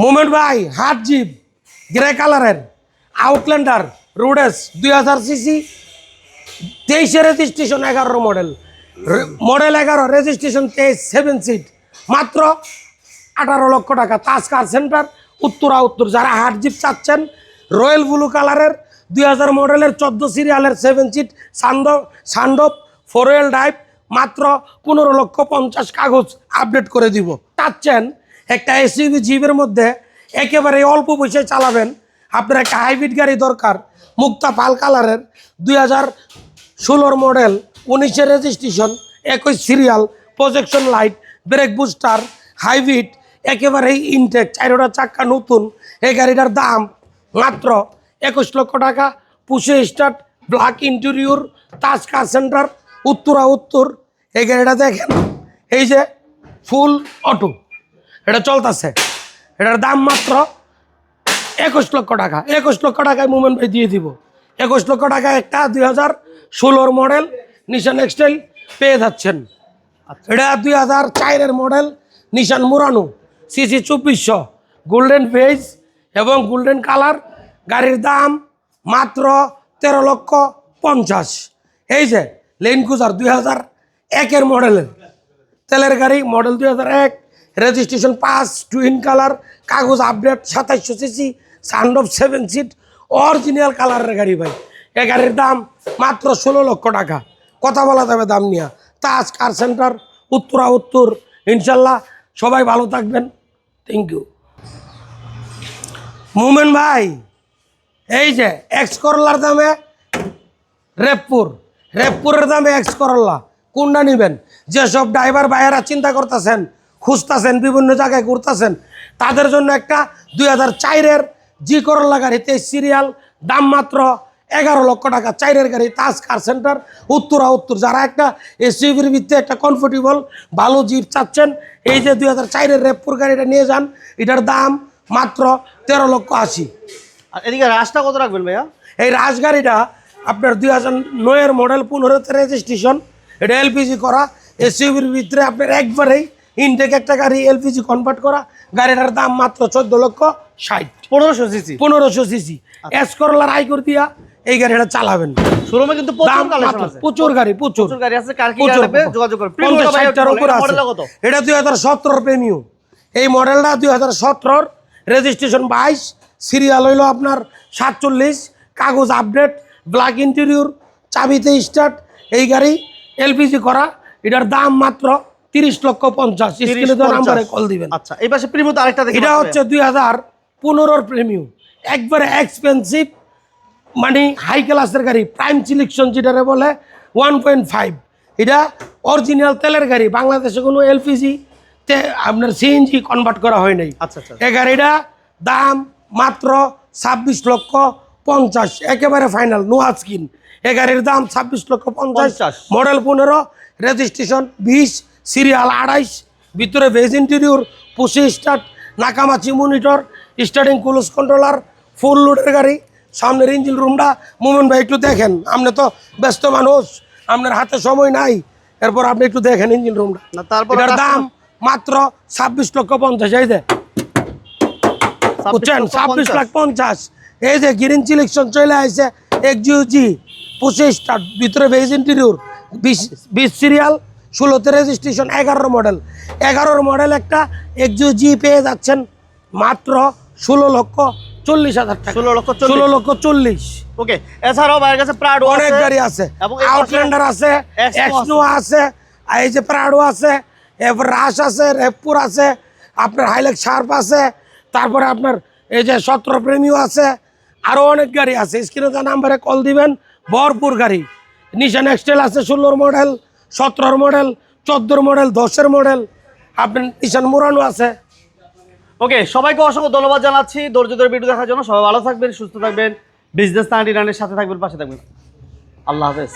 Moment ভাই হাট jeep grey কালারের আউটল্যান্ডার রোডেস 2000 CC 23 registration 11 model 11 registration 23 7 seat মাত্র 18 লক্ষ টাকা। তাজ কার সেন্টার উত্তরা উত্তর। যারা হাট জিপ চাচ্ছেন রয়্যাল ব্লু কালারের 2000 মডেলের 14 সিরিয়ালের 7 সিট সানডপ 4 হুইল ড্রাইভ মাত্র 15,50,000 কাগজ আপডেট করে দিব। চাচ্ছেন একটা এসইউভি জিপের মধ্যে একেবারে অল্প পয়সায় চালাবেন, আপনার একটা হাইব্রিড গাড়ি দরকার, মুক্তা পাল কালারের 2016 model 19 registration 21 serial projection light brake booster hybrid একেবারেই ইনটেক 4টা চাক্কা নতুন। এই গাড়িটার দাম মাত্র 21 লক্ষ টাকা। পুশে স্টার্ট ব্ল্যাক ইন্টেরিয়র তাজ কার সেন্টার উত্তরা উত্তর। এই গাড়িটা দেখেন, এই যে ফুল অটো এটা চলতেছে, এটার দাম মাত্র 21 লক্ষ টাকা। 21 লক্ষ টাকায় মোমেন্ট ভাই দিয়ে দিব। 21 লক্ষ টাকা একটা 2016 মডেল নিশান এক্সটাইল পেয়ে যাচ্ছেন। এটা 2004 মডেল নিশান মুরানো সিসি 2400 গোল্ডেন ফেজ এবং গোল্ডেন কালার। গাড়ির দাম মাত্র 13,50,000। এই যে লেন ক্রুজার 2001 মডেলের তেলের গাড়ি মডেল 2001 রেজিস্ট্রেশন 5 টুইন কালার কাগজ আপডেট 2700 সিসি সানডপ 7 সিট অরিজিনাল কালারের গাড়ি ভাই। এই গাড়ির দাম মাত্র 16 লক্ষ টাকা। কথা বলা যাবে দাম নিয়ে। তাজ কার সেন্টার উত্তরা উত্তর। ইনশাল্লাহ সবাই ভালো থাকবেন। Thank you. মোমেন ভাই এই যে এক্স করলার দামে রেপপুরের দামে এক্স করল্লা কোনটা নেবেন? যেসব ড্রাইভার ভাইয়েরা চিন্তা করতেছেন, খুঁজতেছেন, বিভিন্ন জায়গায় ঘুরতেছেন, তাদের জন্য একটা 2004 জি করল্লা গাড়ি 23 সিরিয়াল দাম মাত্র 11 লক্ষ টাকা। 4 গাড়ি তাজ কার সেন্টার উত্তরা উত্তর। যারা একটা এসইউভির ভিত্তিতে একটা কমফোর্টেবল ভালো জিপ চাচ্ছেন, এই যে 2004 রেপপুর গাড়িটা নিয়ে যান। এটার দাম মাত্র 13,80,000। আর এদিকে রাশটা কত রাখবেন ভাইয়া? এই রাশ গাড়িটা আপনার 2009 মডেল 15 রেজিস্ট্রেশন। এটা এলপিজি করা এসইউভির ভিতরে আপনার একবারেই ইনটেক একটা গাড়ি এলপিজি কনভার্ট করা। গাড়িটার দাম মাত্র 14,60,000। 1500 সিসি 1500 সিসি এস করলার আই করে দিয়া এই গাড়িটা চালাবেন। শোরুমে কিন্তু প্রচুর কালেকশন আছে, প্রচুর গাড়ি আছে। কার কি লাগবে যোগাযোগ করুন। 50-60টার উপর আছে। এটা 2017 প্রিমিয়াম। এই মডেলটা 2017 রেজিস্ট্রেশন 22 সিরিয়াল হইলো আপনার 47 কাগজ আপডেট ব্ল্যাক ইন্টেরিয়র চাবিতে স্টার্ট। এই গাড়ি এলপিজি করা। এটার দাম মাত্র 30,50,000। স্ক্রিনে দেওয়া নম্বরে কল দিবেন। আচ্ছা এই পাশে প্রিমিয়াম আরেকটা দেখি। এটা হচ্ছে 2015 প্রিমিয়াম একবারে এক্সপেন্সিভ মানে হাই ক্লাসের গাড়ি প্রাইম সিলেকশন যেটারে বলে 1.5। এটা অরিজিনাল তেলের গাড়ি, বাংলাদেশে কোনো এলপিজি তে আপনার সিএনজি কনভার্ট করা হয় নাই। আচ্ছা আচ্ছা। এই গাড়িটা দাম মাত্র 26,50,000 একেবারে ফাইনাল নো আজকিন। এই গাড়ির দাম 26,50,000 মডেল 15 রেজিস্ট্রেশন 20 সিরিয়াল 28 ভিতরে beige interior push start Nakamichi monitor starting close controller full লোডের গাড়ি। সামনের ইঞ্জিন রুমটা মোমেন ভাই একটু দেখেন, আপনি তো ব্যস্ত মানুষ, আপনার হাতে সময় নাই, এরপর আপনি একটু দেখেন ইঞ্জিন রুমটা। এটার দাম মাত্র 26,50,000। এই যে বুঝছেন 26,50,000। এই যে গ্রিন সিলেকশন চলে আসছে এক্সইউজি পুশে স্টার্ট ভিতরে beige interior 20 serial 16 registration 11 model 11 model একটা এক্সইউজি পেয়ে যাচ্ছেন মাত্র 16,40,000 টাকা। 16,40,000। ওকে এছাড়াও ভাইয়ের কাছে প্রাডো অনেক গাড়ি আছে, আউটল্যান্ডার আছে, এক্সনো আছে, এই যে প্রাডো আছে, এরপর রাশ আছে, রেপপুর আছে, আপনার হাইলেক্স শার্প আছে, তারপরে আপনার এই যে 17 প্রেমিও আছে, আরও অনেক গাড়ি আছে। স্ক্রিনে দেওয়া নাম্বারে কল দিবেন। ভরপুর গাড়ি নিশান এক্সটেল আছে 16 মডেল 17 মডেল 14 মডেল 10 মডেল, আপনার নিশান মুরানো আছে। ওকে সবাইকে অসংখ্য ধন্যবাদ জানাচ্ছি ধৈর্য ধরে ভিডিও দেখার জন্য। সবাই ভালো থাকবেন, সুস্থ থাকবেন, বিজনেস 99 এর সাথে থাকবেন, পাশে থাকবেন। আল্লাহ হাফেজ।